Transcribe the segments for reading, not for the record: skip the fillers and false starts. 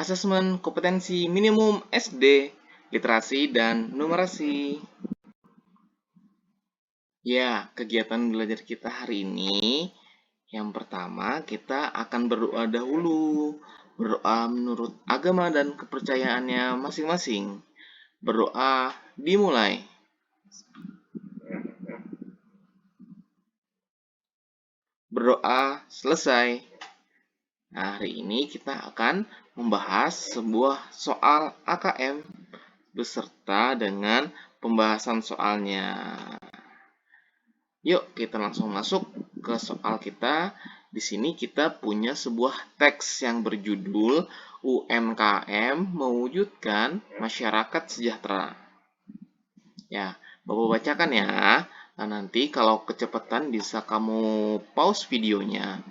Asesmen kompetensi minimum SD, literasi dan numerasi. Ya, kegiatan belajar kita hari ini, yang pertama kita akan berdoa dahulu. Berdoa menurut agama dan kepercayaannya masing-masing. Berdoa dimulai. Berdoa selesai. Nah, hari ini kita akan membahas sebuah soal AKM beserta dengan pembahasan soalnya. Yuk, kita langsung masuk ke soal kita. Di sini kita punya sebuah teks yang berjudul UMKM mewujudkan masyarakat sejahtera. Ya, Bapak bacakan ya. Nah, nanti kalau kecepatan bisa kamu pause videonya.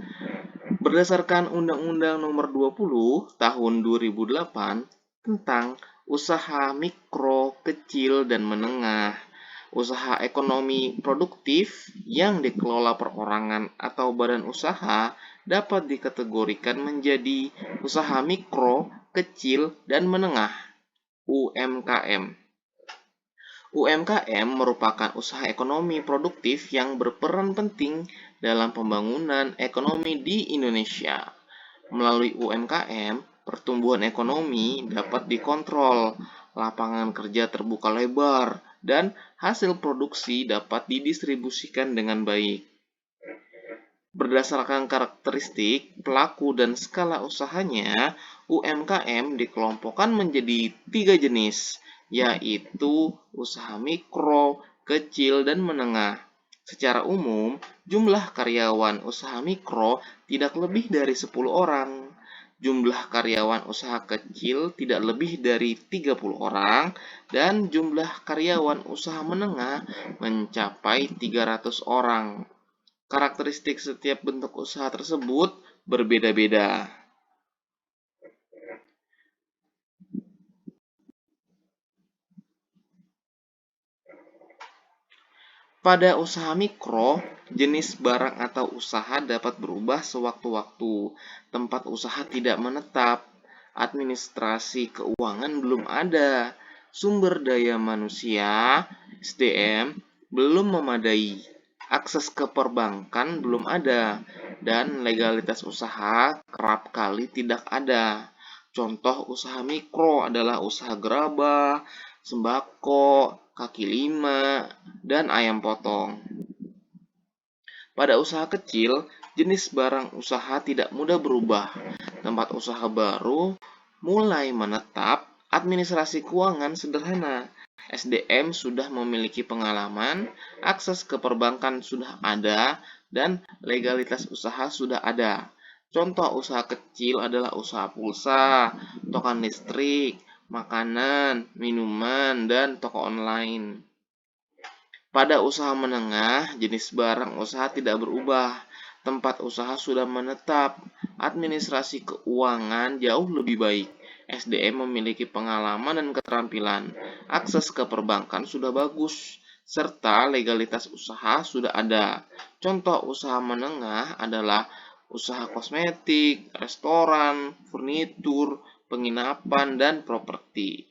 Berdasarkan Undang-Undang Nomor 20 Tahun 2008 tentang usaha mikro, kecil, dan menengah, usaha ekonomi produktif yang dikelola perorangan atau badan usaha dapat dikategorikan menjadi usaha mikro, kecil, dan menengah (UMKM). UMKM merupakan usaha ekonomi produktif yang berperan penting dalam pembangunan ekonomi di Indonesia. Melalui UMKM, pertumbuhan ekonomi dapat dikontrol, lapangan kerja terbuka lebar, dan hasil produksi dapat didistribusikan dengan baik. Berdasarkan karakteristik pelaku dan skala usahanya, UMKM dikelompokkan menjadi 3 jenis, yaitu usaha mikro, kecil, dan menengah. Secara umum, jumlah karyawan usaha mikro tidak lebih dari 10 orang. Jumlah karyawan usaha kecil tidak lebih dari 30 orang, dan jumlah karyawan usaha menengah mencapai 300 orang. Karakteristik setiap bentuk usaha tersebut berbeda-beda. Pada usaha mikro, jenis barang atau usaha dapat berubah sewaktu-waktu. Tempat usaha tidak menetap, administrasi keuangan belum ada, sumber daya manusia (SDM) belum memadai, akses ke perbankan belum ada, dan legalitas usaha kerap kali tidak ada. Contoh usaha mikro adalah usaha gerabah, sembako, kaki lima, dan ayam potong. Pada usaha kecil, jenis barang usaha tidak mudah berubah. Tempat usaha baru mulai menetap, administrasi keuangan sederhana. SDM sudah memiliki pengalaman, akses ke perbankan sudah ada, dan legalitas usaha sudah ada. Contoh usaha kecil adalah usaha pulsa, token listrik, makanan, minuman, dan toko online. Pada usaha menengah, jenis barang usaha tidak berubah. Tempat usaha sudah menetap, administrasi keuangan jauh lebih baik. SDM memiliki pengalaman dan keterampilan, akses ke perbankan sudah bagus, serta legalitas usaha sudah ada. Contoh usaha menengah adalah usaha kosmetik, restoran, furnitur, penginapan, dan properti.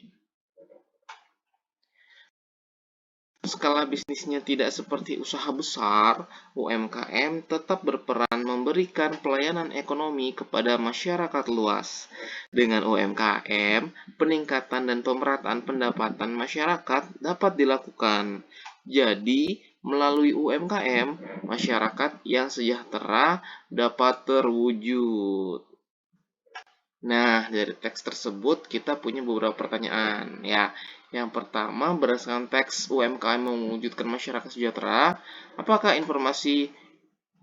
Skala bisnisnya tidak seperti usaha besar, UMKM tetap berperan memberikan pelayanan ekonomi kepada masyarakat luas. Dengan UMKM, peningkatan dan pemerataan pendapatan masyarakat dapat dilakukan. Jadi, melalui UMKM, masyarakat yang sejahtera dapat terwujud. Nah, dari teks tersebut kita punya beberapa pertanyaan ya. Yang pertama, berdasarkan teks UMKM mewujudkan masyarakat sejahtera, apakah informasi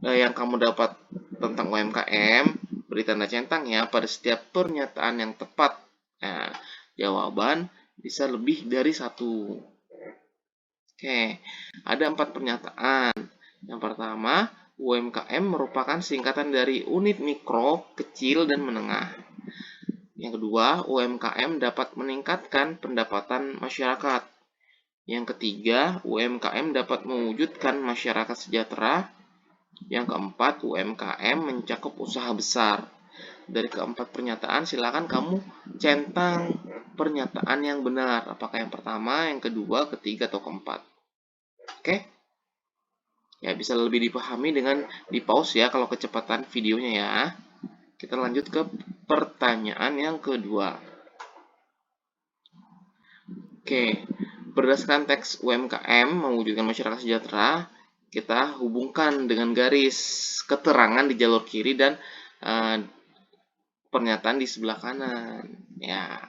yang kamu dapat tentang UMKM beri tanda centang ya pada setiap pernyataan yang tepat. Nah, jawaban bisa lebih dari satu. Oke, ada 4 pernyataan. Yang pertama, UMKM merupakan singkatan dari unit mikro, kecil, dan menengah. Yang kedua, UMKM dapat meningkatkan pendapatan masyarakat. Yang ketiga, UMKM dapat mewujudkan masyarakat sejahtera. Yang keempat, UMKM mencakup usaha besar. Dari keempat pernyataan, silakan kamu centang pernyataan yang benar. Apakah yang pertama, yang kedua, ketiga, atau keempat. Oke? Ya, bisa lebih dipahami dengan di pause ya kalau kecepatan videonya ya. Kita lanjut ke pertanyaan yang kedua. Oke, berdasarkan teks UMKM mewujudkan masyarakat sejahtera, kita hubungkan dengan garis keterangan di jalur kiri dan pernyataan di sebelah kanan. Ya,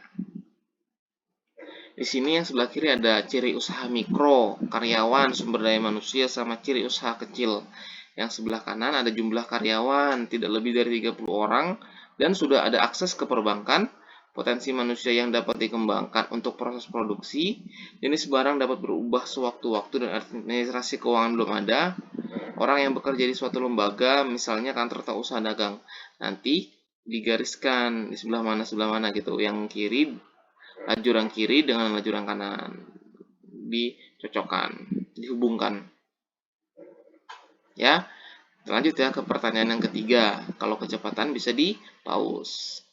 di sini yang sebelah kiri ada ciri usaha mikro, karyawan, sumber daya manusia, sama ciri usaha kecil. Yang sebelah kanan ada jumlah karyawan, tidak lebih dari 30 orang, dan sudah ada akses ke perbankan, potensi manusia yang dapat dikembangkan untuk proses produksi, jenis barang dapat berubah sewaktu-waktu dan administrasi keuangan belum ada, orang yang bekerja di suatu lembaga, misalnya kantor atau usaha dagang. Nanti digariskan di sebelah mana gitu. Yang kiri, lajur yang kiri dengan lajur yang kanan. Dicocokkan, dihubungkan. Ya, lanjut ya ke pertanyaan yang ketiga. Kalau kecepatan bisa di pause.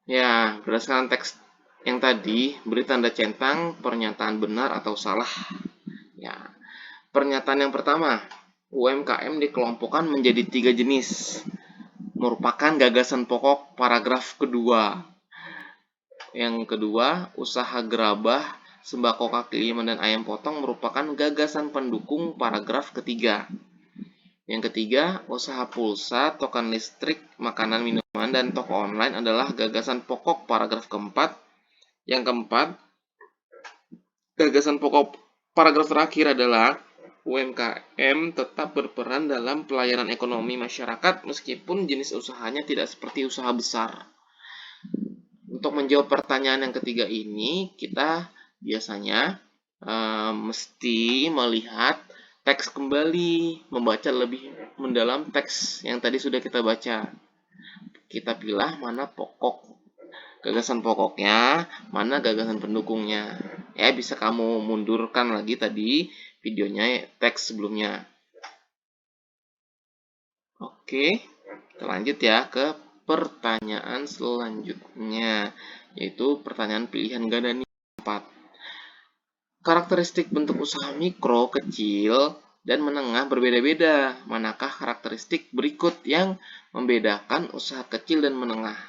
Ya, berdasarkan teks yang tadi, beri tanda centang pernyataan benar atau salah. Ya, pernyataan yang pertama, UMKM dikelompokkan menjadi 3 jenis. Merupakan gagasan pokok paragraf kedua. Yang kedua, usaha gerabah, sembako kaki lima, dan ayam potong merupakan gagasan pendukung paragraf ketiga. Yang ketiga, usaha pulsa, token listrik, makanan minuman, dan toko online adalah gagasan pokok paragraf keempat. Yang keempat, gagasan pokok paragraf terakhir adalah UMKM tetap berperan dalam pelayanan ekonomi masyarakat meskipun jenis usahanya tidak seperti usaha besar. Untuk menjawab pertanyaan yang ketiga ini, kita biasanya mesti melihat teks kembali, membaca lebih mendalam teks yang tadi sudah kita baca. Kita pilih mana gagasan pokoknya, mana gagasan pendukungnya. Ya, bisa kamu mundurkan lagi tadi videonya, teks sebelumnya. Oke, kita lanjut ya ke pertanyaan selanjutnya, yaitu pertanyaan pilihan ganda nilai 4. Karakteristik bentuk usaha mikro, kecil, dan menengah berbeda-beda. Manakah karakteristik berikut yang membedakan usaha kecil dan menengah?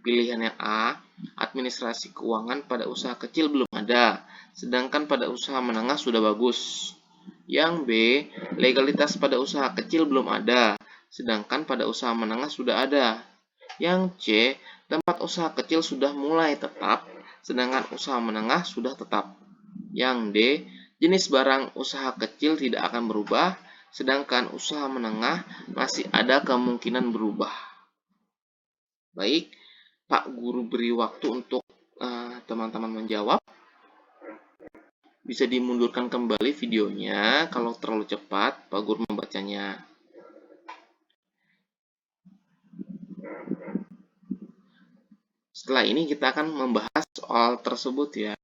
Pilihannya A, administrasi keuangan pada usaha kecil belum ada, sedangkan pada usaha menengah sudah bagus. Yang B, legalitas pada usaha kecil belum ada, sedangkan pada usaha menengah sudah ada. Yang C, tempat usaha kecil sudah mulai tetap, sedangkan usaha menengah sudah tetap. Yang D, jenis barang usaha kecil tidak akan berubah, sedangkan usaha menengah masih ada kemungkinan berubah. Baik, Pak Guru beri waktu untuk teman-teman menjawab. Bisa dimundurkan kembali videonya kalau terlalu cepat Pak Guru membacanya. Setelah ini kita akan membahas soal tersebut ya.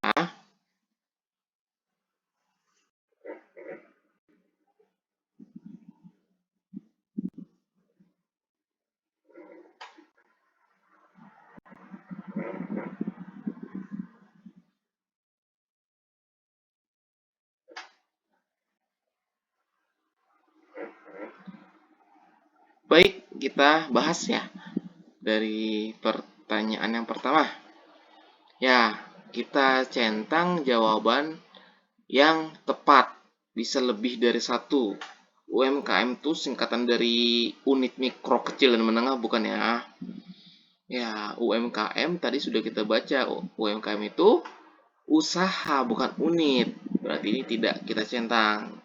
Baik, kita bahas ya dari pertanyaan yang pertama. Ya, kita centang jawaban yang tepat. Bisa lebih dari satu. UMKM itu singkatan dari unit mikro, kecil, dan menengah, bukan ya? Ya, UMKM tadi sudah kita baca. UMKM itu usaha, bukan unit. Berarti ini tidak kita centang.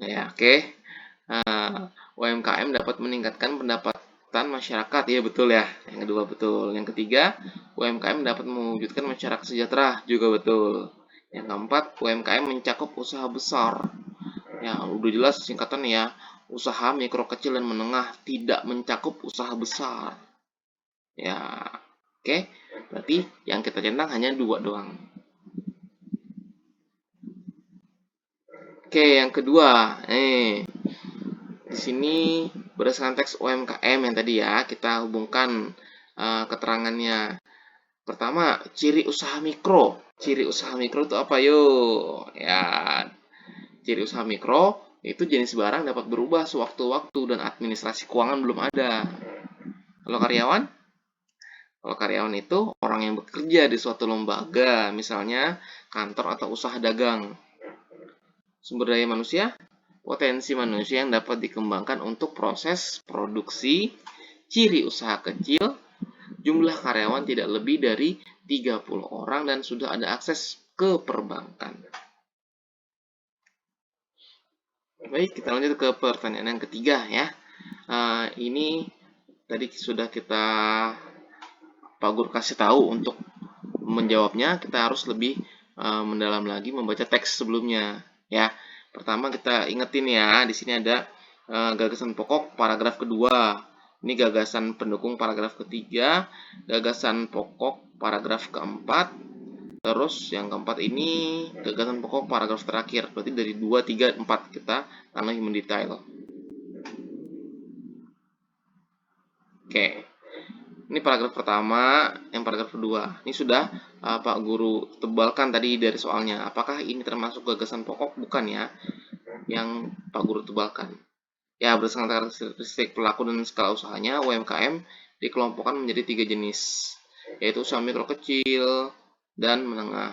Ya, oke. UMKM dapat meningkatkan pendapatan masyarakat. Ya, betul ya. Yang kedua betul. Yang ketiga, UMKM dapat mewujudkan masyarakat sejahtera. Juga betul. Yang keempat, UMKM mencakup usaha besar. Ya, udah jelas singkatan ya. Usaha mikro, kecil, dan menengah tidak mencakup usaha besar. Ya, oke. Berarti yang kita centang hanya 2 doang. Oke, yang kedua. Di sini Berdasarkan teks UMKM yang tadi ya, kita hubungkan keterangannya. Pertama, ciri usaha mikro. Ciri usaha mikro itu apa yuk? Ya, ciri usaha mikro itu jenis barang dapat berubah sewaktu-waktu dan administrasi keuangan belum ada. Kalau karyawan? Kalau karyawan itu orang yang bekerja di suatu lembaga, misalnya kantor atau usaha dagang. Sumber daya manusia? Potensi manusia yang dapat dikembangkan untuk proses produksi, ciri usaha kecil, jumlah karyawan tidak lebih dari 30 orang dan sudah ada akses ke perbankan. Baik, kita lanjut ke pertanyaan yang ketiga ya. Ini tadi sudah Pak Guru kasih tahu untuk menjawabnya kita harus lebih mendalam lagi membaca teks sebelumnya ya. Pertama kita ingetin ya, di sini ada gagasan pokok paragraf kedua. Ini gagasan pendukung paragraf ketiga, gagasan pokok paragraf keempat, terus yang keempat ini gagasan pokok paragraf terakhir. Berarti dari 2, 3, 4 kita akan lebih mendetail. Oke. Ini paragraf pertama, yang paragraf kedua. Ini sudah Pak Guru tebalkan tadi dari soalnya. Apakah ini termasuk gagasan pokok? Bukan ya. Yang Pak Guru tebalkan. Ya, berdasarkan karakteristik pelaku dan skala usahanya, UMKM dikelompokkan menjadi 3 jenis, yaitu usaha mikro kecil dan menengah.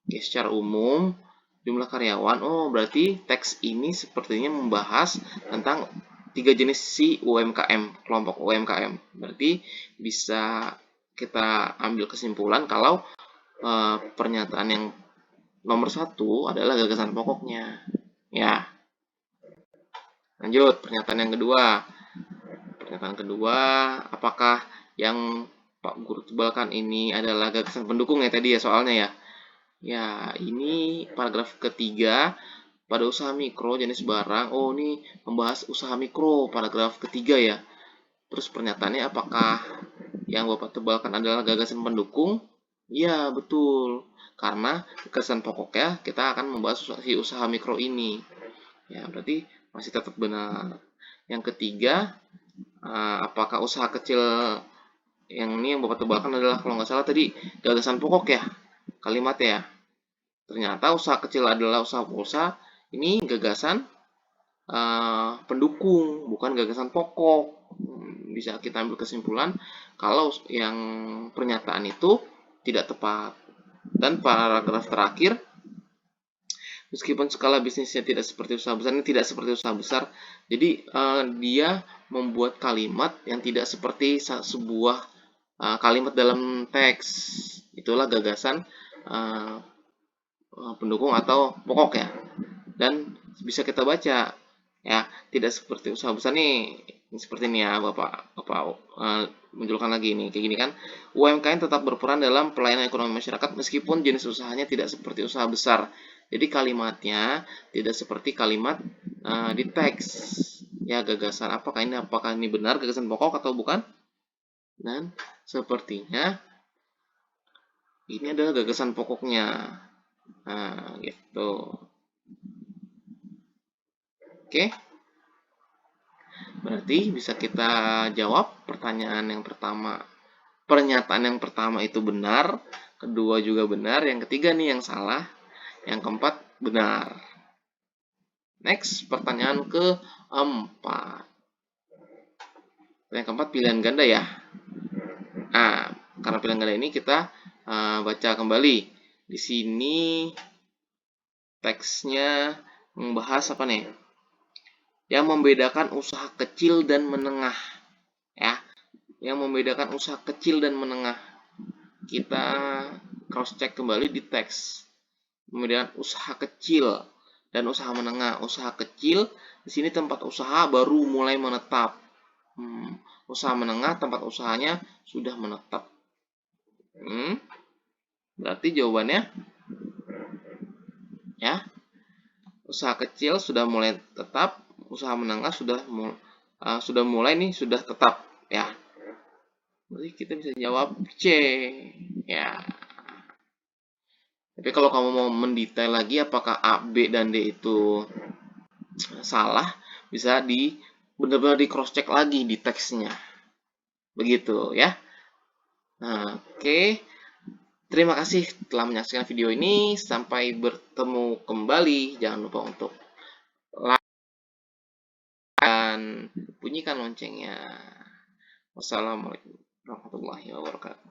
Oke, secara umum, jumlah karyawan, berarti teks ini sepertinya membahas tentang 3 jenis si UMKM, kelompok UMKM. Berarti bisa kita ambil kesimpulan kalau pernyataan yang nomor 1 adalah gagasan pokoknya. Ya. Lanjut, pernyataan yang kedua. Pernyataan kedua, apakah yang Pak Guru tebalkan ini adalah gagasan pendukung ya tadi ya soalnya ya? Ya, ini paragraf ketiga pada usaha mikro jenis barang. Ini membahas usaha mikro paragraf ketiga ya. Terus pernyataannya apakah yang Bapak tebalkan adalah gagasan pendukung? Ya, betul. Karena gagasan pokoknya kita akan membahas si usaha mikro ini. Ya, berarti masih tetap benar. Yang ketiga, apakah usaha kecil yang ini yang Bapak tebalkan adalah kalau nggak salah tadi gagasan pokok ya kalimatnya ya. Ternyata usaha kecil adalah usaha pulsa. Ini gagasan pendukung, bukan gagasan pokok. Bisa kita ambil kesimpulan kalau yang pernyataan itu tidak tepat. Dan paragraf terakhir, meskipun skala bisnisnya tidak seperti usaha besar, ini tidak seperti usaha besar. Jadi dia membuat kalimat yang tidak seperti sebuah kalimat dalam teks. Itulah gagasan pendukung atau pokok ya. Dan bisa kita baca ya, tidak seperti usaha besar nih. Seperti ini ya, Bapak munculkan lagi ini kayak gini kan. UMKM tetap berperan dalam pelayanan ekonomi masyarakat meskipun jenis usahanya tidak seperti usaha besar. Jadi kalimatnya tidak seperti kalimat di teks. Ya, gagasan apakah ini benar gagasan pokok atau bukan? Dan sepertinya ini adalah gagasan pokoknya. Nah, gitu. Oke. Berarti bisa kita jawab pertanyaan yang pertama. Pernyataan yang pertama itu benar, kedua juga benar, yang ketiga nih yang salah, yang keempat benar. Next, pertanyaan keempat. Yang keempat pilihan ganda ya. Nah, karena pilihan ganda ini kita baca kembali. Di sini teksnya membahas apa nih? Yang membedakan usaha kecil dan menengah. Ya, yang membedakan usaha kecil dan menengah. Kita cross check kembali di teks. Membedakan usaha kecil dan usaha menengah. Usaha kecil di sini tempat usaha baru mulai menetap. Usaha menengah tempat usahanya sudah menetap. Berarti jawabannya ya, usaha kecil sudah mulai tetap, usaha menengah sudah mulai nih sudah tetap ya. Berarti kita bisa jawab C ya. Tapi kalau kamu mau mendetail lagi apakah A, B, dan D itu salah, bisa benar-benar di cross check lagi di teksnya. Begitu ya. Nah, oke. Terima kasih telah menyaksikan video ini. Sampai bertemu kembali. Jangan lupa untuk like dan bunyikan loncengnya. Wassalamualaikum warahmatullahi wabarakatuh.